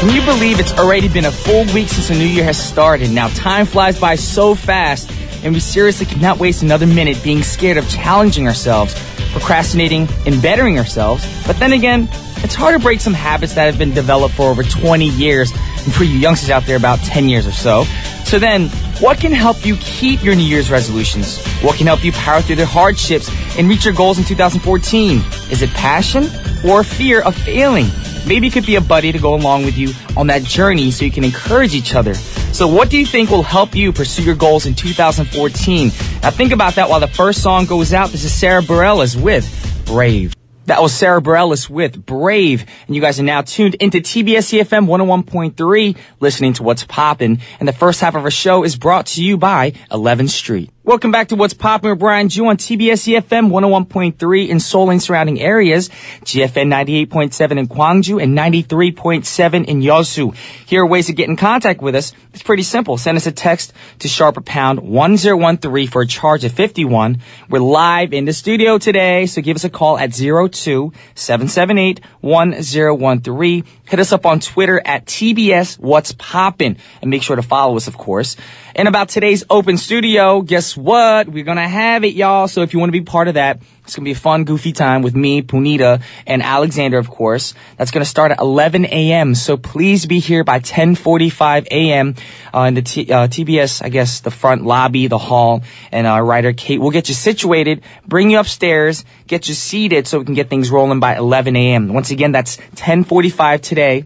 Can you believe it's already been a full week since the new year has started? Now time flies by so fast, and we seriously cannot waste another minute being scared of challenging ourselves, procrastinating, and bettering ourselves. But then again, it's hard to break some habits that have been developed for over 20 years, and for you youngsters out there, about 10 years or so. So then, what can help you keep your New Year's resolutions? What can help you power through the hardships and reach your goals in 2014? Is it passion or fear of failing? Maybe it could be a buddy to go along with you on that journey so you can encourage each other. So what do you think will help you pursue your goals in 2014? Now think about that while the first song goes out. This is Sarah Bareilles with Brave. That was Sarah Bareilles with Brave. And you guys are now tuned into TBS efm 101.3, listening to What's Poppin'. And the first half of our show is brought to you by 11th Street. Welcome back to What's Poppin' with Brian Ju on TBS efm 101.3 in Seoul and surrounding areas, GFN 98.7 in Gwangju, and 93.7 in Yeosu. Here are ways to get in contact with us. It's pretty simple. Send us a text to #1013 for a charge of 51. We're live in the studio today, so give us a call at 02-778-1013. Hit us up on Twitter at TBS What's Poppin', and make sure to follow us, of course. And about today's open studio, guess what? We're going to have it, y'all. So if you want to be part of that, it's going to be a fun, goofy time with me, Punita, and Alexander, of course. That's going to start at 11 a.m. So please be here by 10:45 a.m. In the TBS, I guess, the front lobby, the hall. And our writer, Kate, will get you situated, bring you upstairs, get you seated so we can get things rolling by 11 a.m. Once again, that's 10:45 today.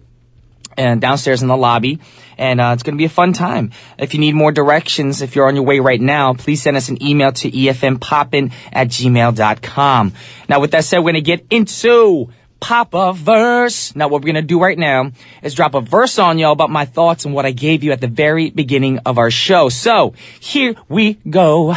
And downstairs in the lobby. And it's going to be a fun time. If you need more directions, if you're on your way right now, please send us an email to efmpoppin@gmail.com. Now, with that said, we're going to get into Pop a Verse. Now, what we're going to do right now is drop a verse on y'all about my thoughts and what I gave you at the very beginning of our show. So, here we go.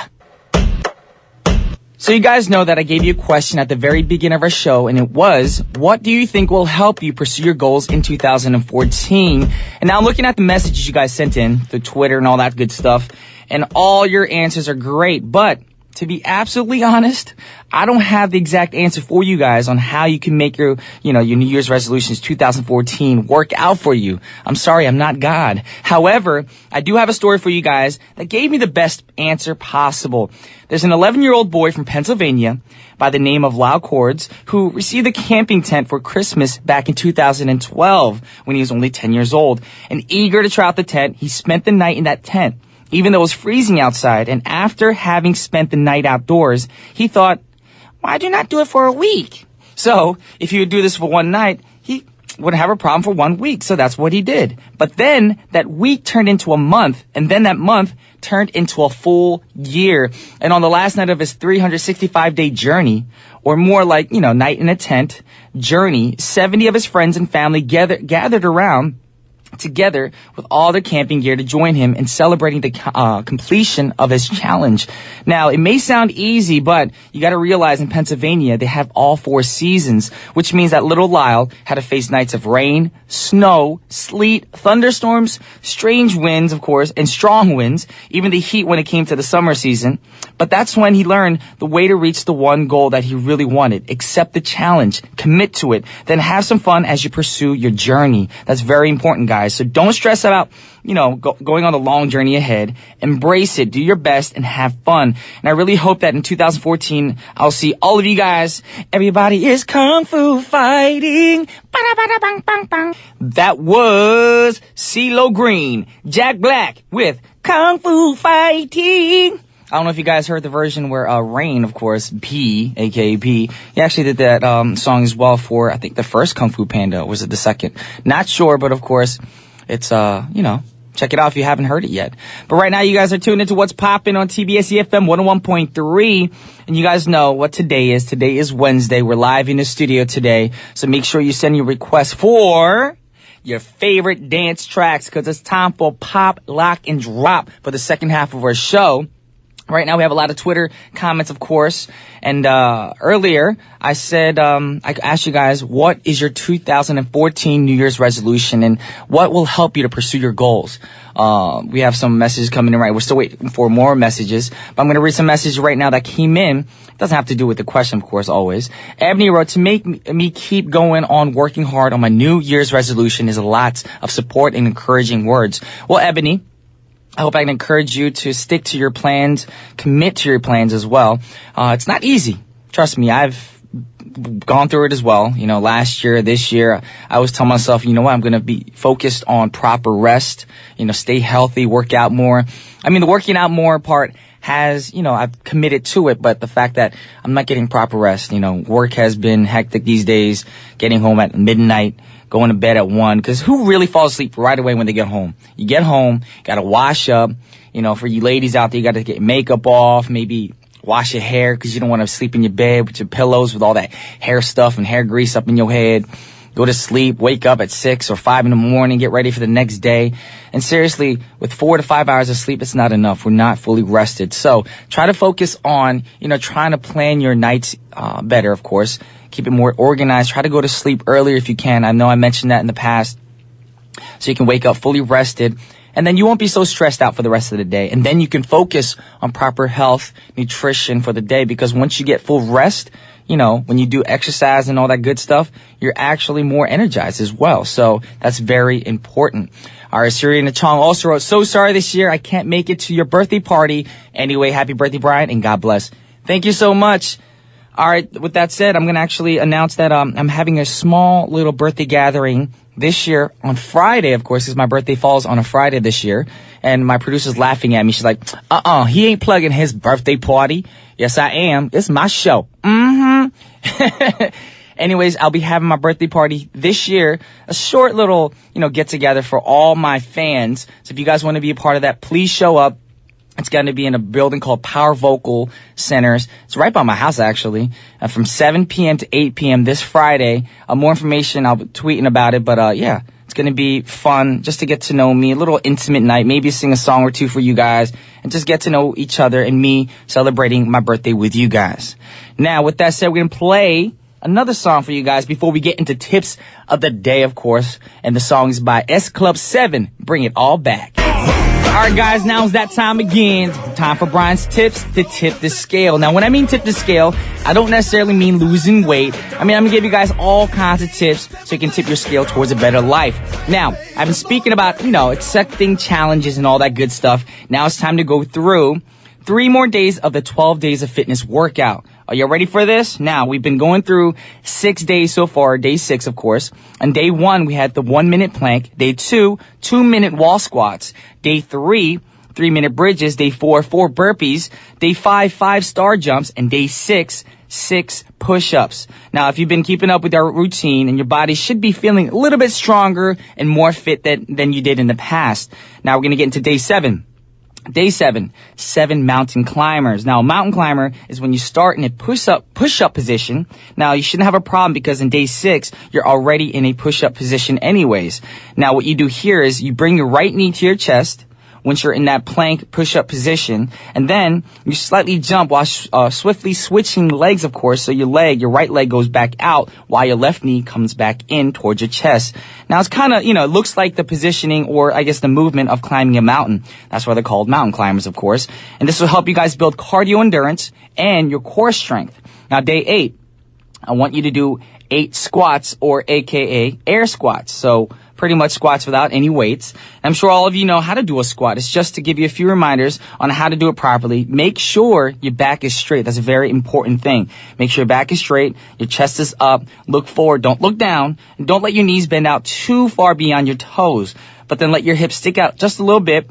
So you guys know that I gave you a question at the very beginning of our show, and it was, what do you think will help you pursue your goals in 2014? And now I'm looking at the messages you guys sent in through Twitter and all that good stuff, and all your answers are great, but to be absolutely honest, I don't have the exact answer for you guys on how you can make your New Year's resolutions 2014 work out for you. I'm sorry, I'm not God. However, I do have a story for you guys that gave me the best answer possible. There's an 11-year-old boy from Pennsylvania by the name of Lau Cords who received a camping tent for Christmas back in 2012 when he was only 10 years old. And eager to try out the tent, he spent the night in that tent, even though it was freezing outside. And after having spent the night outdoors, he thought, why'd you not do it for a week? So if he would do this for one night, he wouldn't have a problem for 1 week. So that's what he did. But then that week turned into a month, and then that month turned into a full year. And on the last night of his 365-day journey, or more like, night in a tent journey, 70 of his friends and family gathered around together with all their camping gear to join him in celebrating the completion of his challenge. Now, it may sound easy, but you got to realize in Pennsylvania, they have all 4 seasons, which means that little Lyle had to face nights of rain, snow, sleet, thunderstorms, strange winds, of course, and strong winds, even the heat when it came to the summer season. But that's when he learned the way to reach the one goal that he really wanted. Accept the challenge, commit to it, then have some fun as you pursue your journey. That's very important, guys. So don't stress about, going on a long journey ahead. Embrace it. Do your best and have fun. And I really hope that in 2014, I'll see all of you guys. Everybody is kung fu fighting. That was CeeLo Green, Jack Black with Kung Fu Fighting. I don't know if you guys heard the version where Rain, of course, P, aka P, he actually did that song as well for, I think, the first Kung Fu Panda, or was it the second? Not sure, but of course, it's, check it out if you haven't heard it yet. But right now, you guys are tuned into What's Poppin' on TBS efm 101.3, and you guys know what today is. Today is Wednesday. We're live in the studio today, so make sure you send your requests for your favorite dance tracks, because it's time for Pop, Lock, and Drop for the second half of our show. Right now we have a lot of Twitter comments, of course. And earlier I said, I asked you guys, what is your 2014 New Year's resolution and what will help you to pursue your goals? We have some messages coming in, right? We're still waiting for more messages, but I'm going to read some messages right now that came in. It doesn't have to do with the question, of course, always. Ebony wrote, to make me keep going on working hard on my New Year's resolution is a lot of support and encouraging words. Well, Ebony, I hope I can encourage you to stick to your plans, commit to your plans as well. It's not easy. Trust me, I've gone through it as well. You know, last year, this year, I always tell myself, you know what, I'm going to be focused on proper rest, you know, stay healthy, work out more. I mean, the working out more part has, you know, I've committed to it, but the fact that I'm not getting proper rest, you know, work has been hectic these days, getting home at midnight, going to bed at 1, because who really falls asleep right away when they get home? You get home, got to wash up. You know, for you ladies out there, you got to get makeup off, maybe wash your hair because you don't want to sleep in your bed with your pillows with all that hair stuff and hair grease up in your head. Go to sleep, wake up at 6 or 5 in the morning, get ready for the next day. And seriously, with 4 to 5 hours of sleep, it's not enough. We're not fully rested. So try to focus on, you know, trying to plan your nights better, of course. Keep it more organized. Try to go to sleep earlier if you can. I know I mentioned that in the past. So you can wake up fully rested. And then you won't be so stressed out for the rest of the day. And then you can focus on proper health, nutrition for the day. Because once you get full rest, you know, when you do exercise and all that good stuff, you're actually more energized as well. So that's very important. All right, Siri Nachong also wrote, so sorry this year I can't make it to your birthday party. Anyway, happy birthday, Brian, and God bless. Thank you so much. All right, with that said, I'm going to actually announce that I'm having a small little birthday gathering this year on Friday, of course, because my birthday falls on a Friday this year. And my producer's laughing at me. She's like, he ain't plugging his birthday party. Yes, I am. It's my show. Anyways, I'll be having my birthday party this year. A short little, you know, get together for all my fans. So if you guys want to be a part of that, please show up. It's going to be in a building called Power Vocal Centers. It's right by my house, actually, from 7 p.m. to 8 p.m. this Friday. More information, I'll be tweeting about it. But, yeah, it's going to be fun just to get to know me. A little intimate night. Maybe sing a song or two for you guys and just get to know each other and me celebrating my birthday with you guys. Now, with that said, we're going to play another song for you guys before we get into tips of the day, of course. And the song is by S Club 7, Bring It All Back. All right, guys, now's that time again. Time for Brian's tips to tip the scale. Now, when I mean tip the scale, I don't necessarily mean losing weight. I mean, I'm going to give you guys all kinds of tips so you can tip your scale towards a better life. Now, I've been speaking about, you know, accepting challenges and all that good stuff. Now it's time to go through 3 more days of the 12 days of fitness workout. Are you ready for this? Now, we've been going through 6 days so far, day 6, of course. On day 1, we had the 1-minute plank. Day 2, 2-minute wall squats. Day 3, 3-minute bridges. Day 4, 4 burpees. Day 5, 5 star jumps. And day 6, 6 push-ups. Now, if you've been keeping up with our routine, and your body should be feeling a little bit stronger and more fit than you did in the past. Now, we're going to get into day 7. Day 7, 7 mountain climbers. Now, a mountain climber is when you start in a push-up position. Now, you shouldn't have a problem because in day 6, you're already in a push-up position anyways. Now, what you do here is you bring your right knee to your chest once you're in that plank push-up position, and then you slightly jump while swiftly switching legs, of course, so your right leg goes back out while your left knee comes back in towards your chest. Now, it's kind of, you know, it looks like the positioning or, I guess, the movement of climbing a mountain. That's why they're called mountain climbers, of course. And this will help you guys build cardio endurance and your core strength. Now, day 8, I want you to do 8 squats, or AKA air squats. So pretty much squats without any weights. I'm sure all of you know how to do a squat. It's just to give you a few reminders on how to do it properly. Make sure your back is straight. That's a very important thing. Make sure your back is straight, your chest is up, look forward, don't look down, and don't let your knees bend out too far beyond your toes. But then let your hips stick out just a little bit,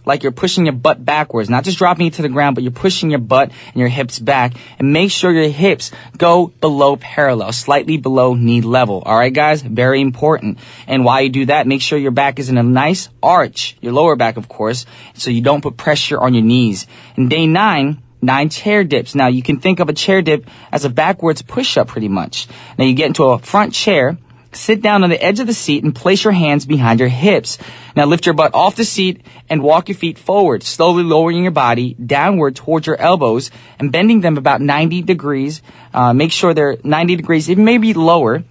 like you're pushing your butt backwards, not just dropping it to the ground, but you're pushing your butt and your hips back. And make sure your hips go below parallel, slightly below knee level. All right, guys? Very important. And while you do that, make sure your back is in a nice arch, your lower back, of course, so you don't put pressure on your knees. And day 9, 9 chair dips. Now, you can think of a chair dip as a backwards push-up pretty much. Now, you get into a front chair, Sit down on the edge of the seat and place your hands behind your hips. Now lift your butt off the seat and walk your feet forward, slowly lowering your body downward towards your elbows and bending them about 90 degrees. Make sure they're 90 degrees, even maybe lower.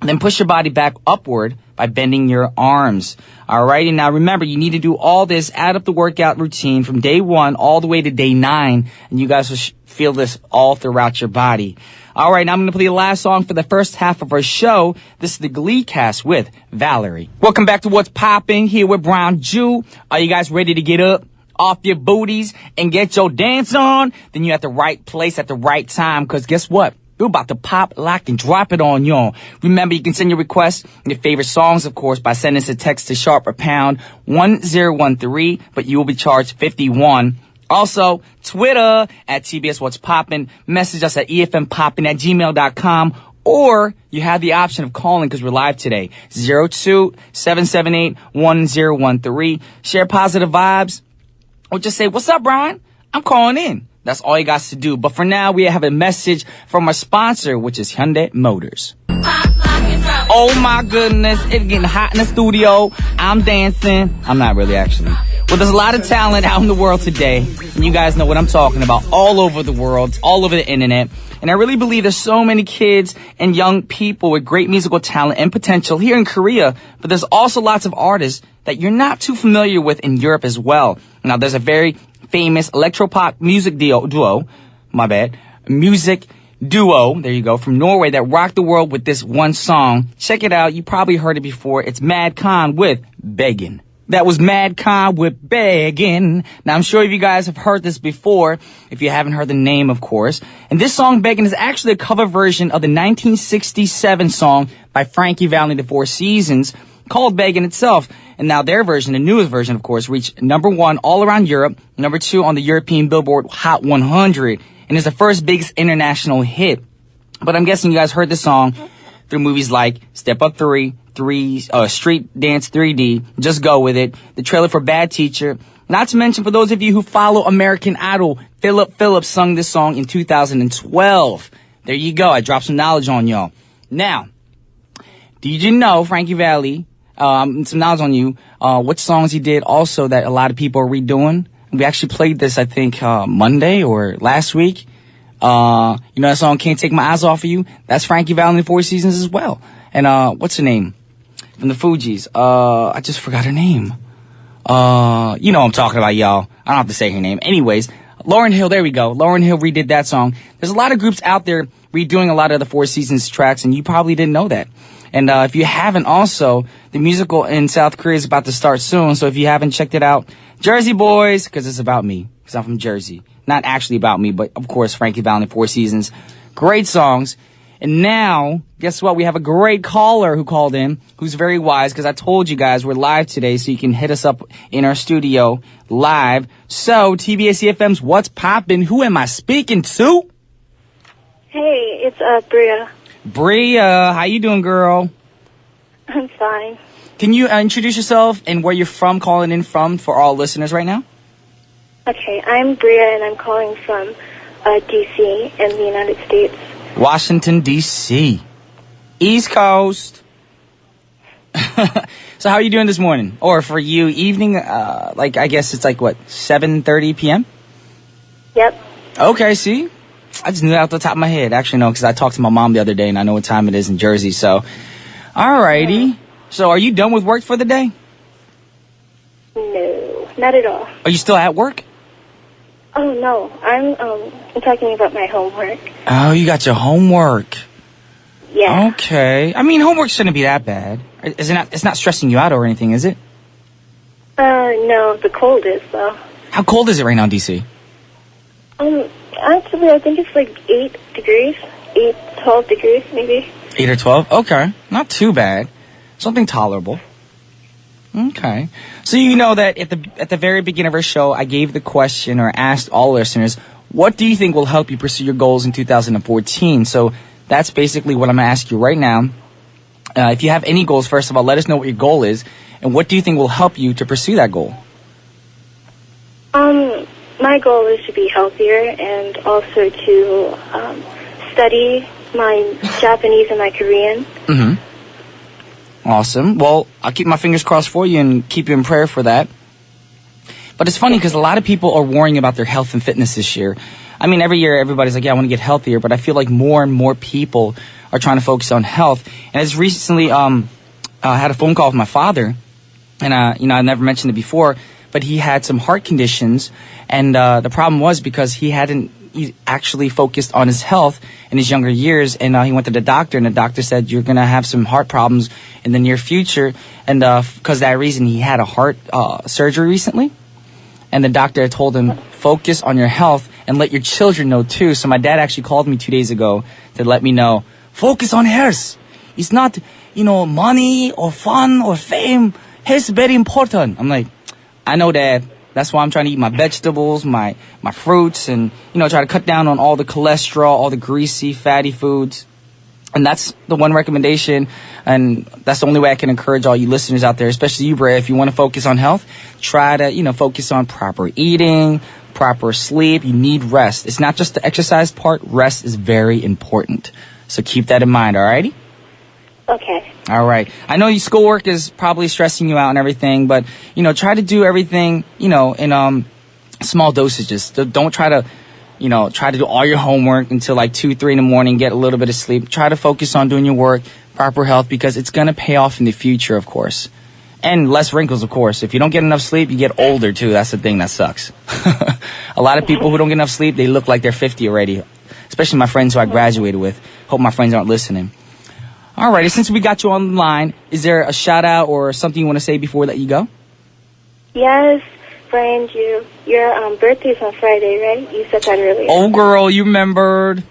Then push your body back upward by bending your arms. All right. And now remember, you need to do all this, add up the workout routine from day 1 all the way to day 9. And you guys will feel this all throughout your body. All right. Now I'm going to play the last song for the first half of our show. This is the Glee cast with Valerie. Welcome back to What's Poppin' here with Brown Jew. Are you guys ready to get up off your booties and get your dance on? Then you're at the right place at the right time. Because guess what? We're about to pop, lock, and drop it on y'all. Remember, you can send your requests and your favorite songs, of course, by sending us a text to sharp or pound 1013, but you will be charged 51. Also, Twitter at TBS What's Poppin'. Message us at efmpoppin@gmail.com. Or you have the option of calling because we're live today. 02-778-1013. Share positive vibes. Or just say, what's up, Brian? I'm calling in. That's all you got to do. But for now, we have a message from our sponsor, which is Hyundai Motors. Oh my goodness, it's getting hot in the studio. I'm dancing. I'm not really, actually. Well, there's a lot of talent out in the world today. And you guys know what I'm talking about. All over the world, all over the internet. And I really believe there's so many kids and young people with great musical talent and potential here in Korea. But there's also lots of artists that you're not too familiar with in Europe as well. Now, there's a very famous electropop music duo, there you go, from Norway that rocked the world with this one song. Check it out. You probably heard it before. It's Mad Khan with Beggin. That was Mad Khan with Beggin. Now, I'm sure you guys have heard this before, if you haven't heard the name, of course. And this song, Beggin, is actually a cover version of the 1967 song by Frankie Valli and the Four Seasons called Beggin itself. And now their version, the newest version, of course, reached number 1 all around Europe, number 2 on the European Billboard Hot 100, and is the first biggest international hit. But I'm guessing you guys heard the song through movies like Step Up 3, Street Dance 3D, Just Go With It, the trailer for Bad Teacher. Not to mention, for those of you who follow American Idol, Philip Phillips sung this song in 2012. There you go. I dropped some knowledge on y'all. Now, did you know Frankie Valli, some knowledge on you, what songs he did also that a lot of people are redoing? We actually played this, I think, Monday or last week. You know that song, Can't Take My Eyes Off of You? That's Frankie Valli and the Four Seasons as well. And, what's her name? From the Fugees. I just forgot her name. You know what I'm talking about, y'all. I don't have to say her name. Anyways, Lauryn Hill, there we go. Lauryn Hill redid that song. There's a lot of groups out there redoing a lot of the Four Seasons tracks, and you probably didn't know that. And if you haven't also, the musical in South Korea is about to start soon. So if you haven't checked it out, Jersey Boys, because it's about me, because I'm from Jersey. Not actually about me, but of course, Frankie Valli and Four Seasons. Great songs. And now, guess what? We have a great caller who called in, who's very wise, because I told you guys we're live today, so you can hit us up in our studio live. So, TBS efm's What's Poppin'? Who am I speaking to? Hey, it's Bria. Bria, how you doing, girl? I'm fine. Can you introduce yourself and where you're from, calling in from, for all listeners right now? Okay, I'm Bria, and I'm calling from D.C. in the United States. Washington, D.C. East Coast. So how are you doing this morning? Or for you, evening, I guess it's like, what, 7:30 p.m.? Yep. Okay, see? I just knew that off the top of my head. Actually, no, because I talked to my mom the other day, and I know what time it is in Jersey, so. Alrighty. So are you done with work for the day? No, not at all. Are you still at work? Oh, no. I'm talking about my homework. Oh, you got your homework. Yeah. Okay. I mean, homework shouldn't be that bad. Is it not? It's not stressing you out or anything, is it? No, the cold is, though. How cold is it right now in D.C.? Actually, I think it's like 8 degrees. 12 degrees, maybe. 8 or 12? Okay. Not too bad. Something tolerable. Okay. So you know that at the very beginning of our show, I gave the question or asked all listeners, what do you think will help you pursue your goals in 2014? So that's basically what I'm going to ask you right now. If you have any goals, first of all, let us know what your goal is. And what do you think will help you to pursue that goal? My goal is to be healthier and also to study my Japanese and my Korean. Mm-hmm. Awesome. Well, I'll keep my fingers crossed for you and keep you in prayer for that. But it's funny because a lot of people are worrying about their health and fitness this year. I mean, every year everybody's like, yeah, I want to get healthier, but I feel like more and more people are trying to focus on health. And as recently, I had a phone call with my father, and I never mentioned it before, but he had some heart conditions, and the problem was because he actually focused on his health in his younger years, and he went to the doctor, and the doctor said, you're going to have some heart problems in the near future, and because of that reason, he had a heart surgery recently, and the doctor told him, focus on your health and let your children know too. So my dad actually called me 2 days ago to let me know, focus on health. It's not, money or fun or fame. Health is very important. I'm like, I know, Dad. That's why I'm trying to eat my vegetables, my fruits, and, try to cut down on all the cholesterol, all the greasy, fatty foods. And that's the one recommendation, and that's the only way I can encourage all you listeners out there, especially you, Bria. If you want to focus on health, try to, focus on proper eating, proper sleep. You need rest. It's not just the exercise part. Rest is very important. So keep that in mind, all righty? Okay. All right. I know your schoolwork is probably stressing you out and everything, but, try to do everything, in small dosages. Don't try to, try to do all your homework until like 2, 3 in the morning, get a little bit of sleep. Try to focus on doing your work, proper health, because it's going to pay off in the future, of course. And less wrinkles, of course. If you don't get enough sleep, you get older, too. That's the thing that sucks. A lot of people who don't get enough sleep, they look like they're 50 already, especially my friends who I graduated with. Hope my friends aren't listening. All righty, since we got you on the line, is there a shout-out or something you want to say before we let you go? Yes, Brian, your birthday's on Friday, right? You said that earlier. Oh, girl, you remembered.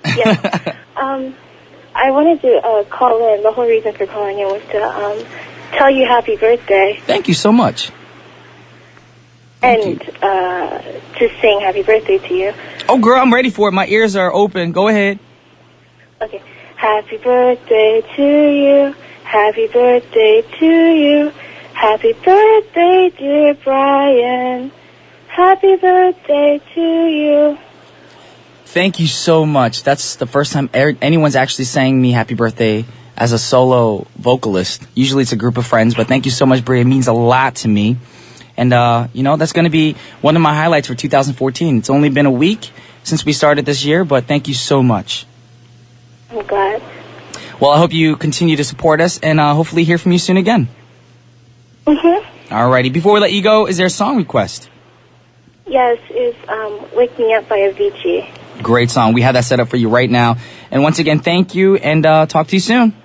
Yes. I wanted to call in. The whole reason for calling in was to tell you happy birthday. Thank you so much. And to sing happy birthday to you. Oh, girl, I'm ready for it. My ears are open. Go ahead. Okay. Happy birthday to you. Happy birthday to you. Happy birthday, dear Brian. Happy birthday to you. Thank you so much. That's the first time anyone's actually sang me happy birthday as a solo vocalist. Usually it's a group of friends, but thank you so much, Bria. It means a lot to me. And, that's going to be one of my highlights for 2014. It's only been a week since we started this year, but thank you so much. I'm glad. Well, I hope you continue to support us and hopefully hear from you soon again. Mm-hmm. Alrighty. Before we let you go, is there a song request? Yes, it's Wake Me Up by Avicii. Great song. We have that set up for you right now. And once again, thank you, and talk to you soon.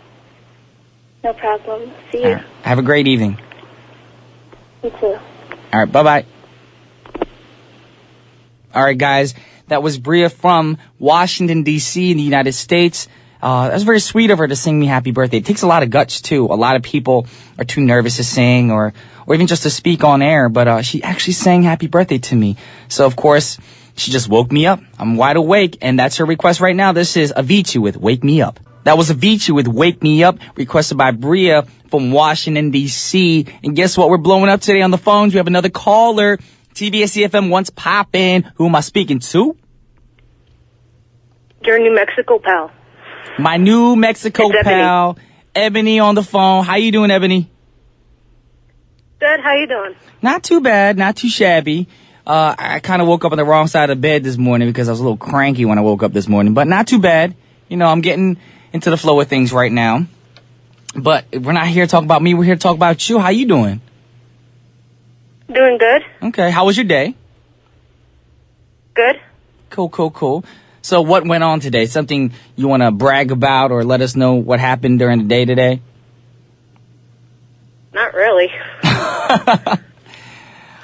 No problem. See you. Right. Have a great evening. You too. All right. Bye-bye. All right, guys. That was Bria from Washington, D.C. in the United States. That was very sweet of her to sing me happy birthday. It takes a lot of guts, too. A lot of people are too nervous to sing or even just to speak on air. But she actually sang happy birthday to me. So, of course, she just woke me up. I'm wide awake, and that's her request right now. This is Avicii with Wake Me Up. That was Avicii with Wake Me Up, requested by Bria from Washington, D.C. And guess what? We're blowing up today on the phones. We have another caller. TBS efm wants Poppin. Who am I speaking to? Your New Mexico pal. My New Mexico It's pal, Ebony on the phone. How you doing, Ebony? Good. How you doing? Not too bad, not too shabby. I kind of woke up on the wrong side of bed this morning because I was a little cranky when I woke up this morning, but not too bad. You know, I'm getting into the flow of things right now. But we're not here to talk about me. We're here to talk about you. How you doing? Doing good. Okay. How was your day? Good. Cool. So what went on today? Something you want to brag about or let us know what happened during the day today? Not really.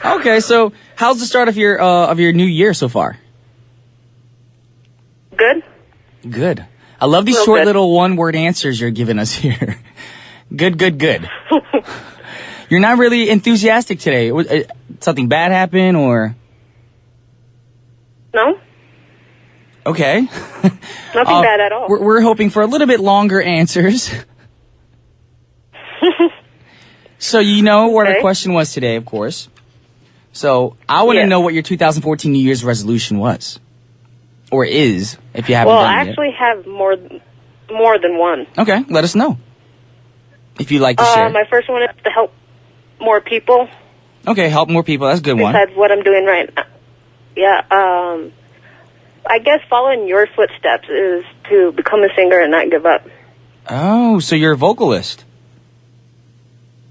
Okay, so how's the start of your new year so far? Good. Good. I love these Real short good. little one-word answers you're giving us here. Good. You're not really enthusiastic today. Something bad happened or? No. Okay. Nothing bad at all. We're hoping for a little bit longer answers. So you know what our Okay. question was today, of course. So I want to Yeah. know what your 2014 New Year's resolution was. Or is, if you haven't Well, done I it yet. actually have more than one. Okay, let us know. if you'd like to share. My first one is to help more people. Okay, help more people. That's a good one. Besides what I'm doing right now. Yeah, I guess following your footsteps is to become a singer and not give up. Oh, so you're a vocalist.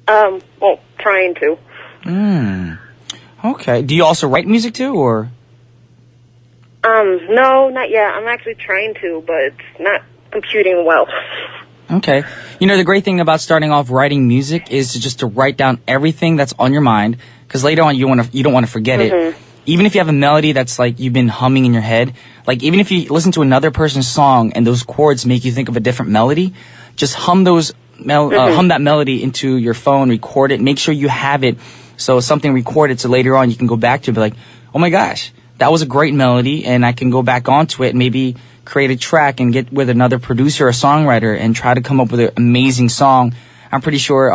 Well, trying to. Okay. Do you also write music too, or? No, not yet. I'm actually trying to, but it's not computing well. Okay. You know, the great thing about starting off writing music is to write down everything that's on your mind, because later on you don't want to forget it. Even if you have a melody that's like you've been humming in your head, like even if you listen to another person's song and those chords make you think of a different melody, just hum hum that melody into your phone, record it, make sure you have it so something recorded so later on you can go back to it and be like, oh my gosh, that was a great melody, and I can go back onto it and maybe create a track and get with another producer or songwriter and try to come up with an amazing song. I'm pretty sure,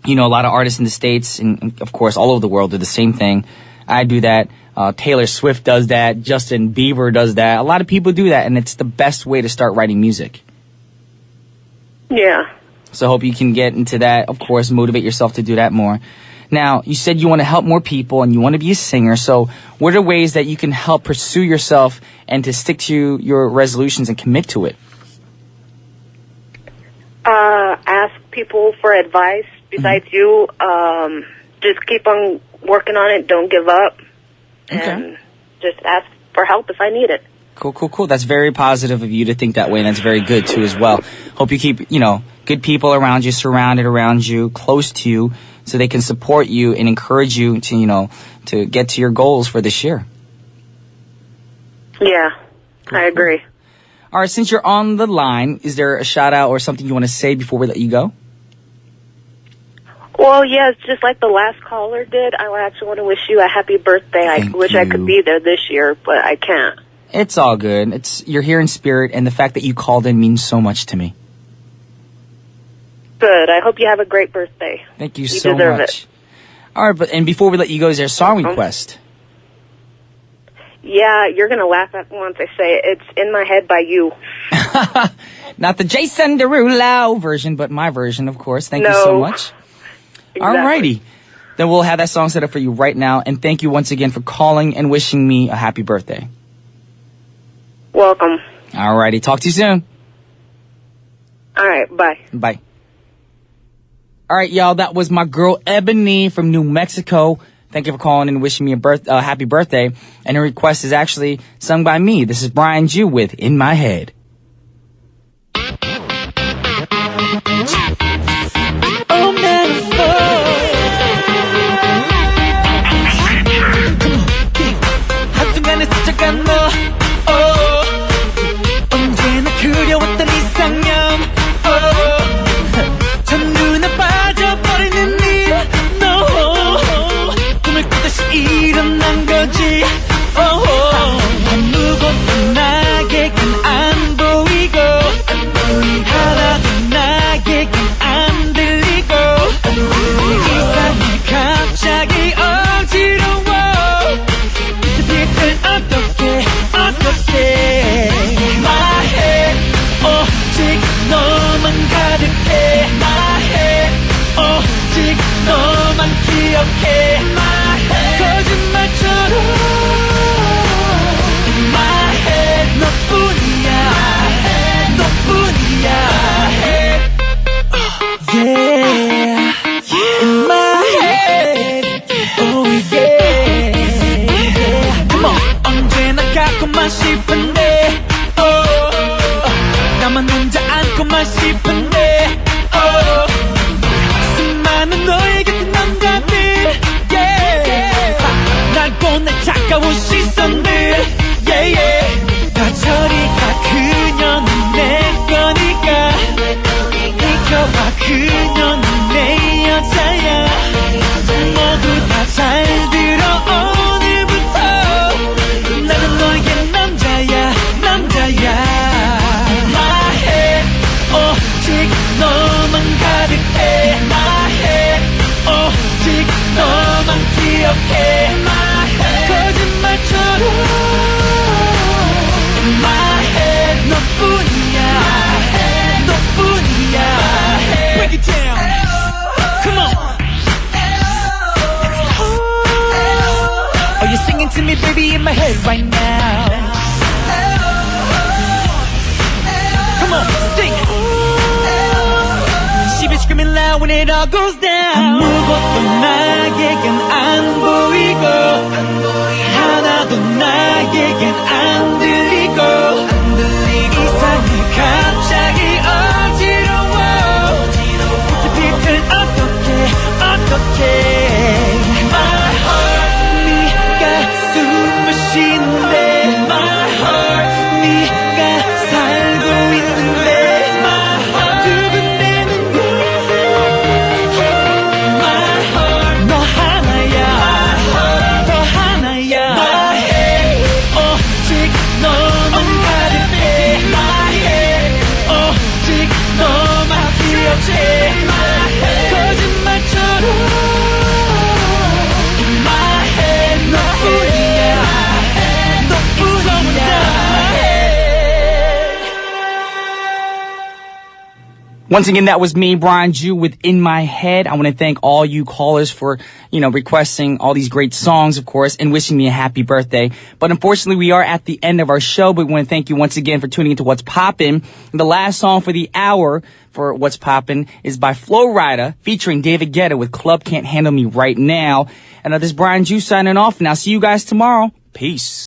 you know, a lot of artists in the States and of course all over the world do the same thing. I do that. Taylor Swift does that. Justin Bieber does that. A lot of people do that, and it's the best way to start writing music. Yeah. So I hope you can get into that. Of course, motivate yourself to do that more. Now, you said you want to help more people and you want to be a singer. So what are ways that you can help pursue yourself and to stick to your resolutions and commit to it? Ask people for advice besides you. Just keep on working on it. Don't give up. And just ask for help if I need it. Cool. That's very positive of you to think that way, and that's very good, too, as well. Hope you keep, you know, good people around you, surrounded around you, close to you, so they can support you and encourage you to, you know, to get to your goals for this year. Yeah, I agree. All right, since you're on the line, is there a shout-out or something you want to say before we let you go? Well, yes, just like the last caller did, I actually want to wish you a happy birthday. I wish I could be there this year, but I can't. It's all good. You're here in spirit, and the fact that you called in means so much to me. Good. I hope you have a great birthday. Thank you so much. It. All right, and before we let you go, is there a song request? Yeah, you're going to laugh at once I say it. It's In My Head by You. Not the Jason Derulo version, but my version, of course. Thank you so much. Exactly. Alrighty. Then we'll have that song set up for you right now. And thank you once again for calling and wishing me a happy birthday. Welcome. Alrighty. Talk to you soon. All right. Bye. Bye. All right, y'all. That was my girl Ebony from New Mexico. Thank you for calling and wishing me a happy birthday. And her request is actually sung by me. This is Brian Jew with In My Head. Oh, man, 한순간에 스쳐간 너 언제나 그려왔던 이상형 첫눈에 빠져버리는 너 꿈을 꾸듯이 일어난 거지 아무것도 나에겐 안 보이고 하나도 나에겐 안 들리고 이상해 갑자기 어지러워 이 빛을 어떻게 My head 오직 너만 가득해 My head 오직 너만 기억해 My head 거짓말처럼 My head 너뿐이야 너뿐이야 Yeah In my head Oh yeah Come on 언제나 갖고만 싶은데 나만 혼자 안고만 싶은데 수많은 너의 곁에 남자들 yeah. 날 보내 차가운 시선들 yeah, yeah. 다 저리 가 그녀는 내 거니까 이겨봐 그녀는 내 여자야 모두 다 잘 들어 오늘부터 나는 너에게 남자야 My head 오직 너만 가득해 My head 오직 너만 기억해 My head 거짓말처럼 right now. Come on, sing it. She be screaming loud when it all goes down. 아무것도 나에겐 안 보이고 하나도 나에겐 안 들리고 이상해 갑자기 어지러워 비틀비틀 어떡해 My heart 네가 숨을 쉬는데 My heart 네가 살고 있는데 My heart 두근대는 걸 My heart 너 하나야 너 하나야 My head 오직 너만 가득해 My head 오직 너만 기억해 My head 거짓말처럼 My head 너뿐이야 너뿐이야 Once again, that was me, Brian Ju, with In My Head. I want to thank all you callers for, requesting all these great songs, of course, and wishing me a happy birthday. But unfortunately, we are at the end of our show, but we want to thank you once again for tuning into What's Poppin'. The last song for the hour for What's Poppin' is by Flo Rida, featuring David Guetta with Club Can't Handle Me Right Now. And this is Brian Ju signing off, and I'll see you guys tomorrow. Peace.